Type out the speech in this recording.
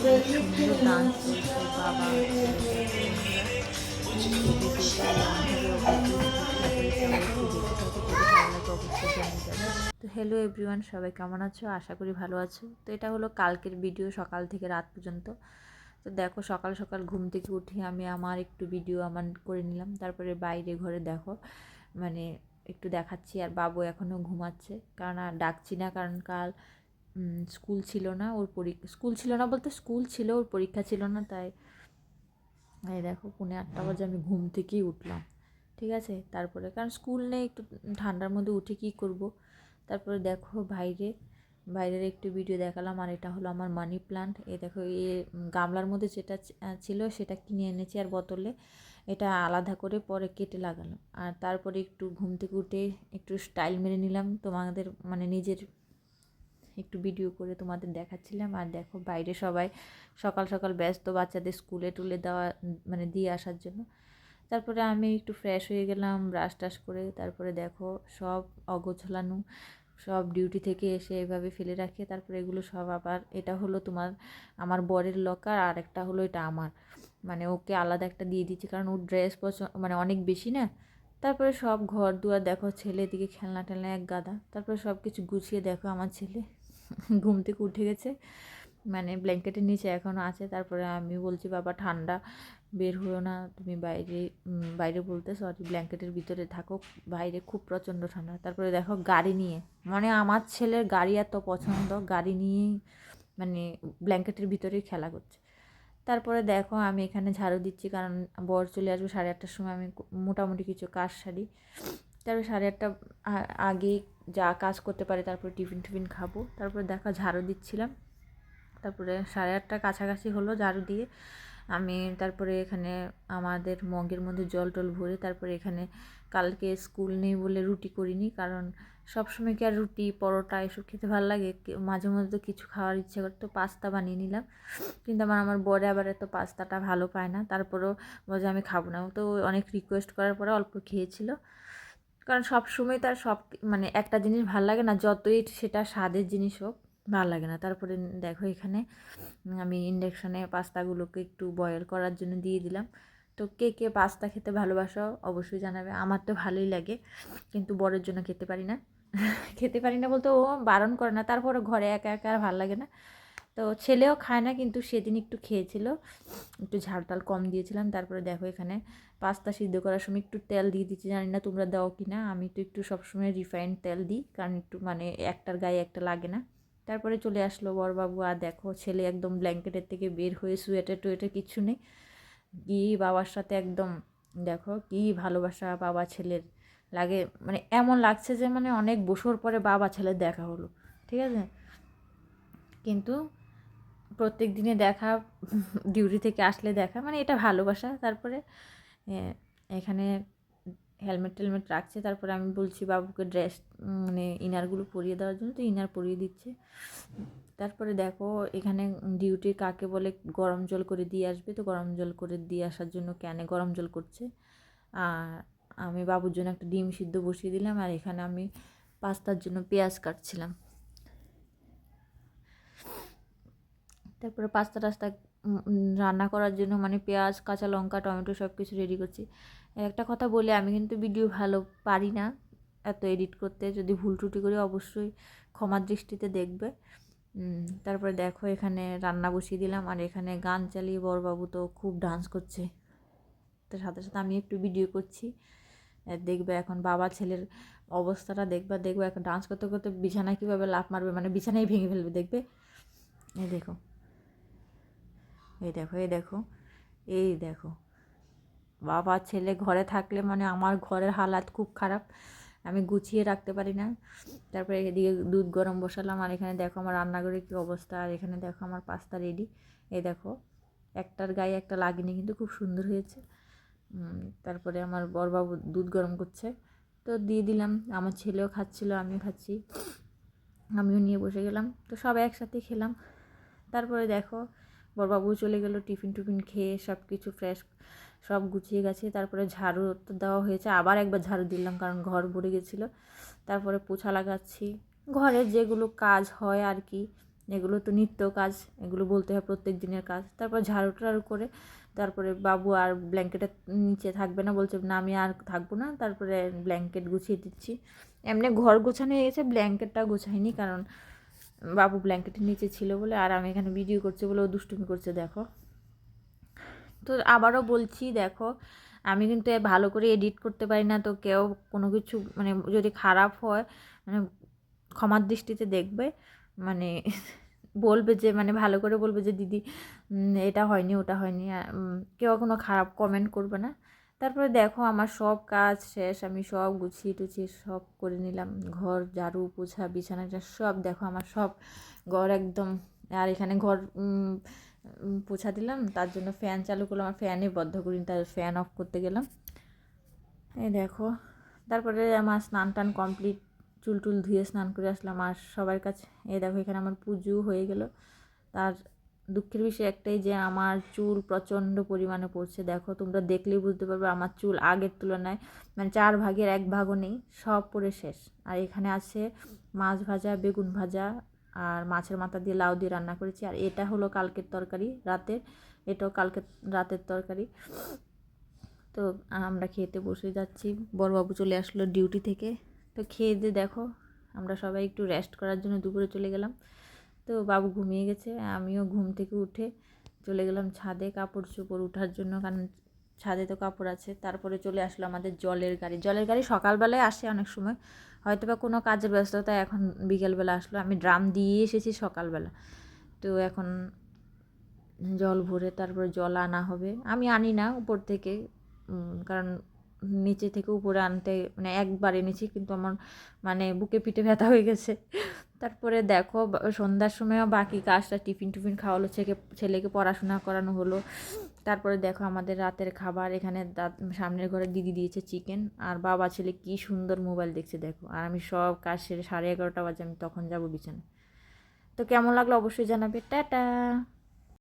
অনেক সুন্দর ডান্স করছে বাবা ছেলে। দেখো বন্ধুরা, ভিডিওটা লং হবে অবশ্যই স্কিপ না করে সবাই একটু দেখতে থাকো, যদি ভালো লাগে অবশ্যই জানিয়ে যাবে। তো হ্যালো এভরিওয়ান, সবাই কেমন আছো? আশা করি ভালো আছো। তো এটা হলো কালকের ভিডিও, সকাল থেকে রাত পর্যন্ত। তো দেখো সকাল সকাল ঘুম থেকে উঠে আমি আমার একটু ভিডিও আমার করে নিলাম, তারপরে বাইরে ঘরে দেখো মানে একটু দেখাচ্ছি। আর বাবু এখনও ঘুমাচ্ছে, কারণ আর ডাকছি না, কারণ কাল স্কুল ছিল না, ওর স্কুল ছিল না বলতে স্কুল ছিল, ওর পরীক্ষা ছিল না, তাই এই দেখো 8:45 বাজে আমি ঘুম থেকেই উঠলাম। ঠিক আছে, তারপরে কারণ স্কুল নেই, একটু ঠান্ডার মধ্যে উঠে কী করব। তারপরে দেখো বাইরের একটু ভিডিও দেখালাম। আর এটা হলো আমার মানি প্লান্ট। এই দেখো গামলার মধ্যে যেটা ছিল সেটা কিনে এনেছি, আর বোতলে এটা আলাদা করে পরে কেটে লাগালাম। আর তারপরে একটু ঘুম থেকে উঠে একটু স্টাইল মেরে নিলাম, তোমাদের মানে নিজের একটু ভিডিও করে তোমাদের দেখাচ্ছিলাম। আর দেখো বাইরে সবাই সকাল সকাল ব্যস্ত বাচ্চাদের স্কুলে টুলে দেওয়া মানে দিয়ে আসার জন্য। তারপরে আমি একটু ফ্রেশ হয়ে গেলাম ব্রাশ টাশ করে। তারপরে দেখো সব অগোছালানো সব ডিউটি থেকে এসে এভাবে ফেলে রাখে। তারপরে এগুলো সব আবার, এটা হলো আমার বরের লকার, আর একটা হলো এটা আমার, মানে ওকে আলাদা একটা দিয়ে দিচ্ছি, কারণ ওর ড্রেস মানে অনেক বেশি না। তারপরে সব ঘর দুয়ার দেখো, ছেলে দিকে খেলনা টেলনা এক গাদা। তারপরে সব কিছু গুছিয়ে দেখো আমার ছেলে ঘুম থেকে উঠে গেছে, মানে ব্ল্যাঙ্কেটের নিচে এখনও আছে। তারপরে আমি বলছি বাবা ঠান্ডা, বের হয়েও না তুমি বাইরে, বাইরে বলতে সরি ব্ল্যাঙ্কেটের ভিতরে থাকো, বাইরে খুব প্রচণ্ড ঠান্ডা। তারপরে দেখো গাড়ি নিয়ে, মানে আমার ছেলের গাড়ি এত পছন্দ, গাড়ি নিয়েই মানে ব্ল্যাঙ্কেটের ভিতরেই খেলা করছে। তারপরে দেখো আমি এখানে ঝাড়ু দিচ্ছি, কারণ বর চলে আসবে 8:30টার সময়, আমি মোটামুটি কিছু কাজ সারি। তারপরে 8:30 আগে যা কাজ করতে পারে, তারপরে টিফিন খাবো। তারপরে দেখো ঝাড়ু দিচ্ছিলাম, তারপরে 8:30টার কাছাকাছি হলো ঝাড়ু দিয়ে আমি। তারপরে এখানে আমাদের মগের মধ্যে জল টল ভরে, তারপরে এখানে কালকে স্কুল নেই বলে রুটি করিনি, কারণ সবসময় কি আর রুটি পরোটা এসব খেতে ভালো লাগে, মাঝে মধ্যে তো কিছু খাওয়ার ইচ্ছে করতো, পাস্তা বানিয়ে নিলাম। কিন্তু আমার বরে আবার এত পাস্তাটা ভালো পায় না, তারপরেও বলে আমি খাবো না। তো অনেক রিকোয়েস্ট করার পরে অল্প খেয়েছিল, কারণ সব সময় তার সব মানে একটা জিনিস ভাল লাগে না, যতই সেটা স্বাদের জিনিস হোক ভাল লাগে না। তারপরে দেখো এখানে আমি ইন্ডাকশানে পাস্তাগুলোকে একটু বয়েল করার জন্য দিয়ে দিলাম। তো কে কে পাস্তা খেতে ভালোবাসো অবশ্যই জানাবে। আমার তো ভালোই লাগে, কিন্তু বরের জন্য খেতে পারি না খেতে পারি না বলতে ও বারণ করে না, তারপরে ঘরে একা একা আর ভালো লাগে না। তো ছেলেও খায় না, কিন্তু সেদিন একটু খেয়েছিল, একটু ঝাল টাল কম দিয়েছিলাম। তারপরে দেখো এখানে পাস্তা সিদ্ধ করার সময় একটু তেল দিয়ে দিচ্ছি, জানি না তোমরা দাও কি না, আমি তো একটু সবসময় রিফাইন্ড তেল দিই, কারণ একটু মানে একটার গায়ে একটা লাগে না। তারপরে চলে আসলো বড়বাবু, আর দেখো ছেলে একদম ব্ল্যাঙ্কেটের থেকে বের হয়ে সোয়েটার টোয়েটার কিচ্ছু নেই, কি বাবার সাথে একদম দেখো কি ভালোবাসা বাবা ছেলের লাগে, মানে এমন লাগছে যে মানে অনেক বছর পরে বাবা ছেলের দেখা হলো। ঠিক আছে, কিন্তু প্রত্যেক দিনে দেখা, ডিউটি থেকে আসলে দেখা, মানে এটা ভালোবাসা। তারপরে এখানে হেলমেট টেলমেট রাখছে, তারপরে আমি বলছি বাবুকে ড্রেস মানে ইনারগুলো পরিয়ে দেওয়ার জন্য, তো ইনার পরিয়ে দিচ্ছে। তারপরে দেখো এখানে ডিউটি কাকে বলে গরম জল করে দিয়ে আসবে, তো গরম জল করে দিয়ে আসার জন্য ক্যানে গরম জল করছে। আর আমি বাবুর জন্য একটা ডিম সিদ্ধ বসিয়ে দিলাম, আর এখানে আমি পাস্তার জন্য পেঁয়াজ কাটছিলাম। তারপরে পাস্তা টাস্তা রান্না করার জন্য মানে পেঁয়াজ কাঁচা লঙ্কা টমেটো সব কিছু রেডি করছি। একটা কথা বলি, আমি কিন্তু ভিডিও ভালো পারি না এত এডিট করতে, যদি ভুল ত্রুটি করি অবশ্যই ক্ষমার দৃষ্টিতে দেখবে। তারপরে দেখো এখানে রান্না বসিয়ে দিলাম, আর এখানে গান চালিয়ে বড়বাবু তো খুব ডান্স করছে, তার সাথে সাথে আমি একটু ভিডিও করছি। দেখবে এখন বাবা ছেলের অবস্থাটা দেখবে এখন ডান্স করতে করতে বিছানায় কীভাবে লাফ মারবে, মানে বিছানায় ভেঙে ফেলবে দেখবে। এই দেখো এই দেখো এই দেখো এই দেখো, বাবা ছেলে ঘরে থাকলে মানে আমার ঘরের হালাত খুব খারাপ, আমি গুছিয়ে রাখতে পারি না। তারপরে এদিকে দুধ গরম বসালাম, আর এখানে দেখো আমার রান্নাঘরের কী অবস্থা। আর এখানে দেখো আমার পাস্তা রেডি, এই দেখো একটার গায়ে একটা লাগেনি, কিন্তু খুব সুন্দর হয়েছে। তারপরে আমার বড়বাবু দুধ গরম করছে, তো দিয়ে দিলাম, আমার ছেলেও খাচ্ছিলো আমিও খাচ্ছি, আমিও নিয়ে বসে গেলাম, তো সবাই একসাথে খেলাম। তারপরে দেখো বড়বাবু চলে গেল টিফিন টুফিন খেয়ে, সব কিছু ফ্রেশ সব গুছিয়ে গেছে। তারপরে ঝাড়ু তো দেওয়া হয়েছে, আবার একবার ঝাড়ু দিলাম কারণ ঘর ভরে গেছিলো। তারপরে পোছা লাগাচ্ছি, ঘরের যেগুলো কাজ হয় আর কি, এগুলো তো নিত্য কাজ, এগুলো বলতে হয় প্রত্যেক দিনের কাজ। তারপর ঝাড়ু টাড়ু করে তারপরে বাবু আর ব্ল্যাঙ্কেটের নিচে থাকবে না, বলছে না আমি আর থাকবো না। তারপরে ব্ল্যাঙ্কেট গুছিয়ে দিচ্ছি। এমনি ঘর গোছানো হয়ে গেছে, ব্ল্যাঙ্কেটটা গোছাইনি, কারণ বাবু ব্ল্যাঙ্কেটের নিচে ছিল বলে। আর আমি এখানে ভিডিও করছি বলে ও দুষ্টুমি করছে দেখো। তো আবারও বলছি দেখো, আমি কিন্তু ভালো করে এডিট করতে পারি না, তো কেউ কোনো কিছু মানে যদি খারাপ হয় মানে ক্ষমার দৃষ্টিতে দেখবে, মানে বলবে যে মানে ভালো করে বলবে যে দিদি এটা হয়নি ওটা হয়নি, কেউ কোনো খারাপ কমেন্ট করবে না। তারপরে দেখো আমার সব কাজ শেষ, আমি সব গুছিয়ে টুছিয়ে সব করে নিলাম, ঘর ঝাড়ু পোছা বিছানাটা সব দেখো আমার সব ঘর একদম। আর এখানে ঘর পোছা দিলাম, তার জন্য ফ্যান চালু করলাম, আর ফ্যানে বন্ধ করিনি, তার ফ্যান অফ করতে গেলাম। এই দেখো, তারপরে আমার স্নান টান কমপ্লিট, চুল টুল ধুয়ে স্নান করে আসলাম। আর সবার কাছে এই দেখো এখানে আমার পুজো হয়ে গেল। তার দুঃখের বিষয় একটাই যে আমার চুল প্রচণ্ড পরিমাণে পড়ছে। দেখো তোমরা দেখলেই বুঝতে পারবে আমার চুল আগের তুলনায় মানে 4 ভাগের 1 ভাগও নেই, সব পড়ে শেষ। আর এখানে আছে মাছ ভাজা, বেগুন ভাজা, আর মাছের মাথা দিয়ে লাউ দিয়ে রান্না করেছি। আর এটা হলো কালকের তরকারি রাতের, এটাও কালকের রাতের তরকারি। তো আমরা খেতে বসে যাচ্ছি, বড়বাবু চলে আসলো ডিউটি থেকে। তো খেয়ে দিয়ে দেখো আমরা সবাই একটু রেস্ট করার জন্য দুপুরে চলে গেলাম। তো বাবু ঘুমিয়ে গেছে, আমিও ঘুম থেকে উঠে চলে গেলাম ছাদে কাপড় চোপড় উঠার জন্য, কারণ ছাদে তো কাপড় আছে। তারপরে চলে আসলো আমাদের জলের গাড়ি সকালবেলায় আসে অনেক সময়, হয়তো বা কোনো কাজের ব্যস্ততা, এখন বিকেলবেলা আসলো। আমি ড্রাম দিয়ে এসেছি সকালবেলা, তো এখন জল ভরে তারপরে জল আনা হবে। আমি আনি না উপর থেকে, কারণ নিচে থেকে উপরে আনতে মানে একবার এনেছি, কিন্তু আমার মানে বুকে পিঠে ব্যথা হয়ে গেছে। তারপরে দেখো সন্ধ্যার সময়ও বাকি কাজটা, টিফিন টিফিন খাওয়ালো, ছেলেকে পড়াশোনা করানো হলো। তারপরে দেখো আমাদের রাতের খাবার, এখানে সামনের ঘরে দিদি দিয়েছে চিকেন, আর বাবা ছেলে কি সুন্দর মোবাইল দেখছে দেখো। আর আমি সব কাজ সেরে 11:30 বাজে আমি তখন যাব বিছানায়। তো কেমন লাগলো অবশ্যই জানাবে। টাটা।